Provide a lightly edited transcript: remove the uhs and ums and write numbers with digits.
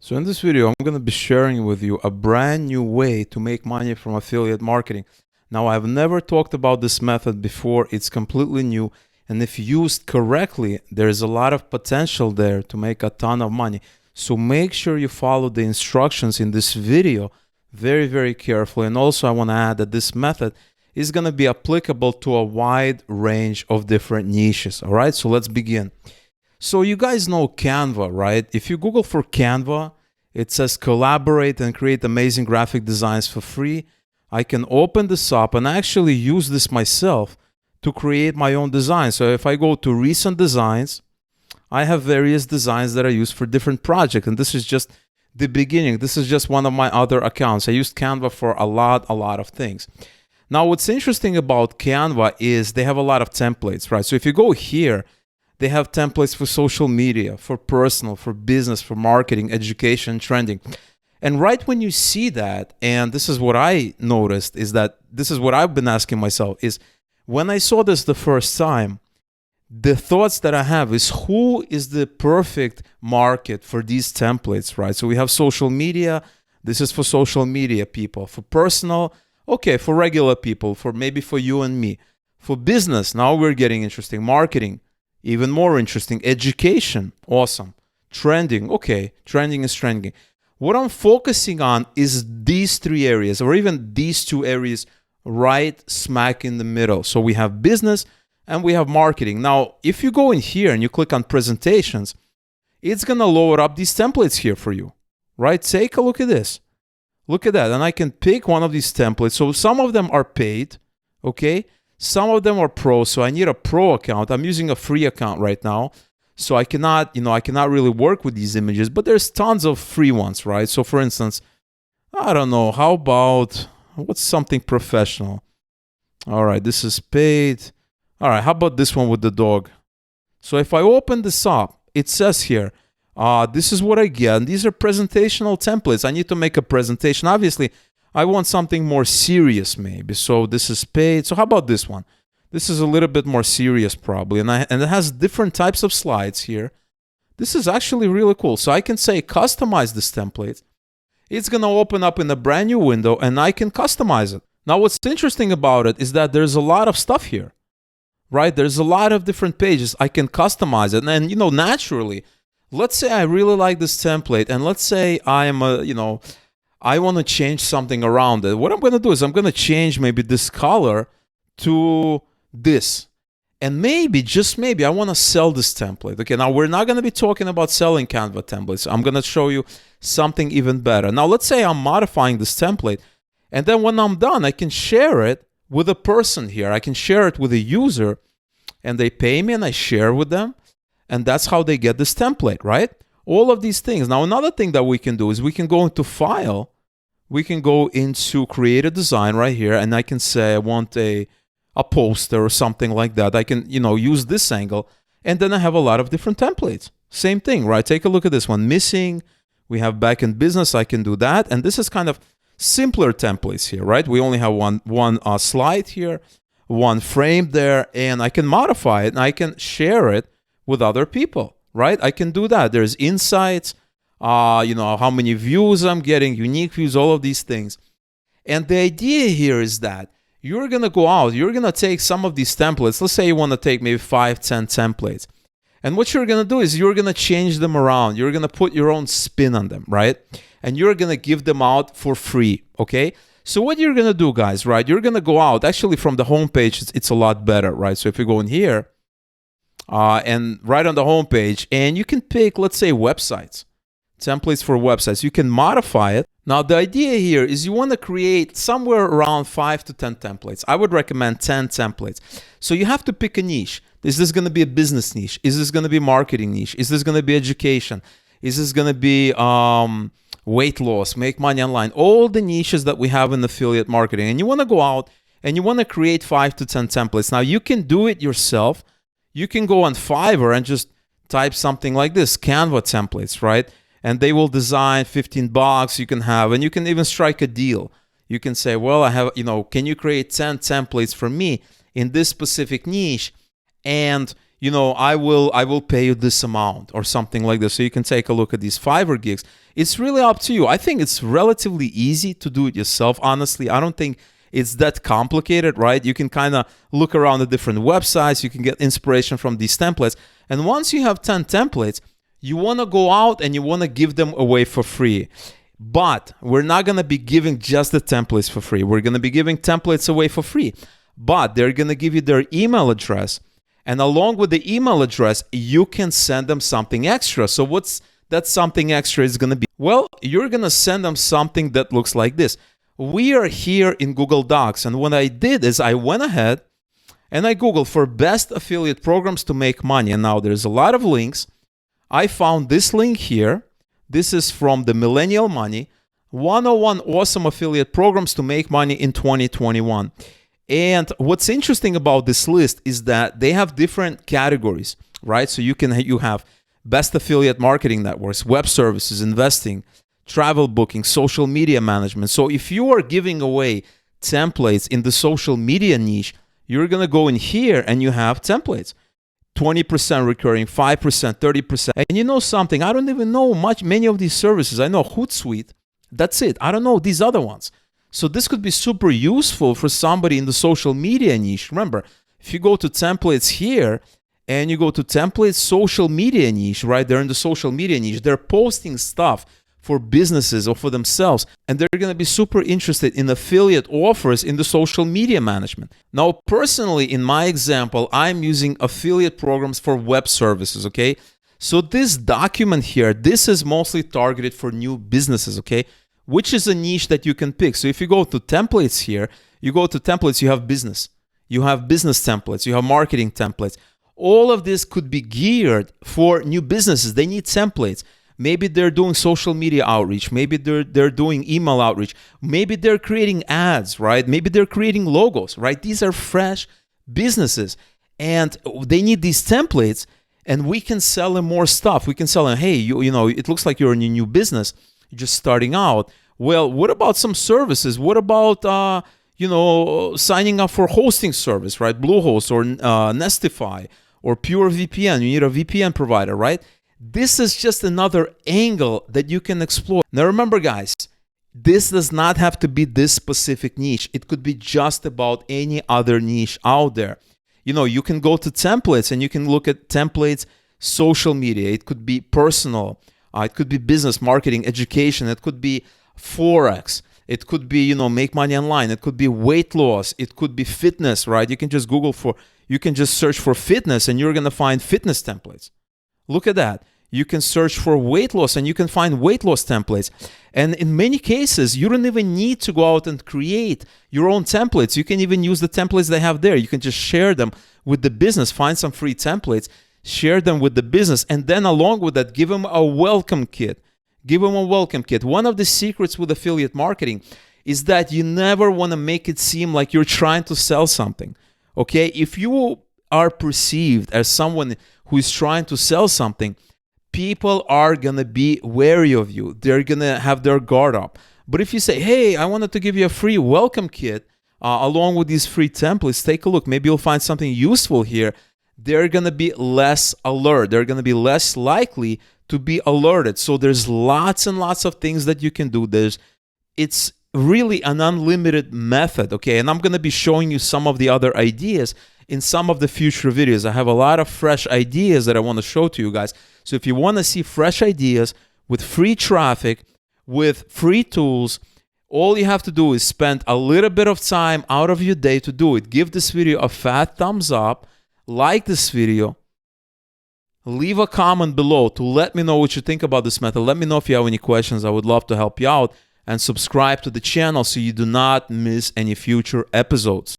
So in this video, I'm going to be sharing with you a brand new way to make money from affiliate marketing. Now, I've never talked about this method before. It's completely new. And if used correctly, there's a lot of potential there to make a ton of money. So make sure you follow the instructions in this video very, very carefully. And also, I want to add that this method is going to be applicable to a wide range of different niches. All right, so let's begin. So you guys know Canva, right? If you Google for Canva, it says collaborate and create amazing graphic designs for free. I can open this up and actually use this myself to create my own design. So if I go to recent designs, I have various designs that I use for different projects. And this is just the beginning. This is just one of my other accounts. I used Canva for a lot of things. Now, what's interesting about Canva is they have a lot of templates, right? So if you go here, they have templates for social media, for personal, for business, for marketing, education, trending. And right when you see that, and this is what I noticed, is that this is what I've been asking myself, is when I saw this the first time, the thoughts that I have is who is the perfect market for these templates, right? So we have social media. This is for social media people. For personal, okay, for regular people, for maybe for you and me. For business, now we're getting interesting. Marketing, even more interesting. Education, awesome. Trending, okay, trending is trending. What I'm focusing on is these three areas, or even these two areas right smack in the middle. So we have business and we have marketing. Now, if you go in here and you click on presentations, it's going to load up these templates here for you, right? Take a look at this. Look at that. And I can pick one of these templates. So some of them are paid, okay? Some of them are pro, so I need a pro account. I'm using a free account right now, so I cannot really work with these images, but there's tons of free ones, right? So for instance, I don't know, how about, what's something professional? All right, this is paid. All right, how about this one with the dog? So if I open this up, it says here, this is what I get. And these are presentational templates. I need to make a presentation. Obviously, I want something more serious maybe. So this is paid. So how about this one? This is a little bit more serious probably. And it has different types of slides here. This is actually really cool. So I can say customize this template. It's going to open up in a brand new window and I can customize it. Now what's interesting about it is that there's a lot of stuff here, right? There's a lot of different pages. I can customize it. And naturally, let's say I really like this template and let's say I am I want to change something around it. What I'm going to do is I'm going to change maybe this color to this. And maybe, just maybe, I want to sell this template. Okay, now we're not going to be talking about selling Canva templates. I'm going to show you something even better. Now, let's say I'm modifying this template. And then when I'm done, I can share it with a person here. I can share it with a user. And they pay me and I share with them. And that's how they get this template, right? All of these things. Now, another thing that we can do is we can go into File. We can go into Create a Design right here, and I can say I want a poster or something like that. I can, use this angle, and then I have a lot of different templates. Same thing, right? Take a look at this one. Missing. We have back in business. I can do that, and this is kind of simpler templates here, right? We only have one slide here, one frame there, and I can modify it, and I can share it with other people. Right? I can do that. There's insights, how many views I'm getting, unique views, all of these things. And the idea here is that you're going to go out, you're going to take some of these templates. Let's say you want to take maybe 5, 10 templates. And what you're going to do is you're going to change them around. You're going to put your own spin on them, right? And you're going to give them out for free, okay? So what you're going to do, guys, right? You're going to go out. Actually, from the homepage, it's a lot better, right? So if you go in here, and right on the home page, and you can pick, let's say, websites, templates for websites. You can modify it. Now, the idea here is you want to create somewhere around 5 to 10 templates. I would recommend 10 templates. So you have to pick a niche. Is this going to be a business niche? Is this going to be a marketing niche? Is this going to be education? Is this going to be weight loss, make money online? All the niches that we have in affiliate marketing. And you want to go out and you want to create 5 to 10 templates. Now, you can do it yourself. You can go on Fiverr and just type something like this, Canva templates, right? And they will design $15 you can have, and you can even strike a deal. You can say, well, I have, can you create 10 templates for me in this specific niche? And, I will pay you this amount or something like this. So you can take a look at these Fiverr gigs. It's really up to you. I think it's relatively easy to do it yourself, honestly. I don't think it's that complicated, right? You can kind of look around the different websites, you can get inspiration from these templates. And once you have 10 templates, you want to go out and you want to give them away for free. But we're not going to be giving just the templates for free. We're going to be giving templates away for free. But they're going to give you their email address. And along with the email address, you can send them something extra. So what's that something extra is going to be? Well, you're going to send them something that looks like this. We are here in Google Docs. And what I did is I went ahead and I Googled for best affiliate programs to make money. And now there's a lot of links. I found this link here. This is from the Millennial Money, 101 awesome affiliate programs to make money in 2021. And what's interesting about this list is that they have different categories, right? So you have best affiliate marketing networks, web services, investing, travel booking, social media management. So if you are giving away templates in the social media niche, you're going to go in here and you have templates. 20% recurring, 5%, 30%. And you know something? I don't even know many of these services. I know Hootsuite. That's it. I don't know these other ones. So this could be super useful for somebody in the social media niche. Remember, if you go to templates here and you go to templates social media niche, right? They're in the social media niche. They're posting stuff for businesses or for themselves. And they're going to be super interested in affiliate offers in the social media management. Now, personally, in my example, I'm using affiliate programs for web services, okay? So this document here, this is mostly targeted for new businesses, okay? Which is a niche that you can pick. So if you go to templates here, you go to templates, you have business. You have business templates, you have marketing templates. All of this could be geared for new businesses. They need templates. Maybe they're doing social media outreach. Maybe they're doing email outreach. Maybe they're creating ads, right? Maybe they're creating logos, right? These are fresh businesses and they need these templates, and we can sell them more stuff. We can sell them, hey, you know, it looks like you're in a new business. You're just starting out. Well, what about some services? What about, signing up for hosting service, right? Bluehost or Nestify or Pure VPN. You need a VPN provider, right? This is just another angle that you can explore. Now, remember, guys, this does not have to be this specific niche. It could be just about any other niche out there. You know, you can go to templates and you can look at templates, social media. It could be personal. It could be business, marketing, education. It could be Forex. It could be, make money online. It could be weight loss. It could be fitness, right? You can just you can just search for fitness and you're going to find fitness templates. Look at that. You can search for weight loss and you can find weight loss templates. And in many cases, you don't even need to go out and create your own templates. You can even use the templates they have there. You can just share them with the business, find some free templates, share them with the business, and then along with that, give them a welcome kit. Give them a welcome kit. One of the secrets with affiliate marketing is that you never want to make it seem like you're trying to sell something. Okay? If you are perceived as someone who is trying to sell something, people are going to be wary of you. They're going to have their guard up. But if you say, hey, I wanted to give you a free welcome kit along with these free templates, take a look. Maybe you'll find something useful here. They're going to be less alert. They're going to be less likely to be alerted. So there's lots and lots of things that you can do. It's really an unlimited method, okay? And I'm going to be showing you some of the other ideas in some of the future videos. I have a lot of fresh ideas that I want to show to you guys. So if you want to see fresh ideas with free traffic, with free tools, all you have to do is spend a little bit of time out of your day to do it. Give this video a fat thumbs up, like this video, leave a comment below to let me know what you think about this method. Let me know if you have any questions. I would love to help you out, and subscribe to the channel so you do not miss any future episodes.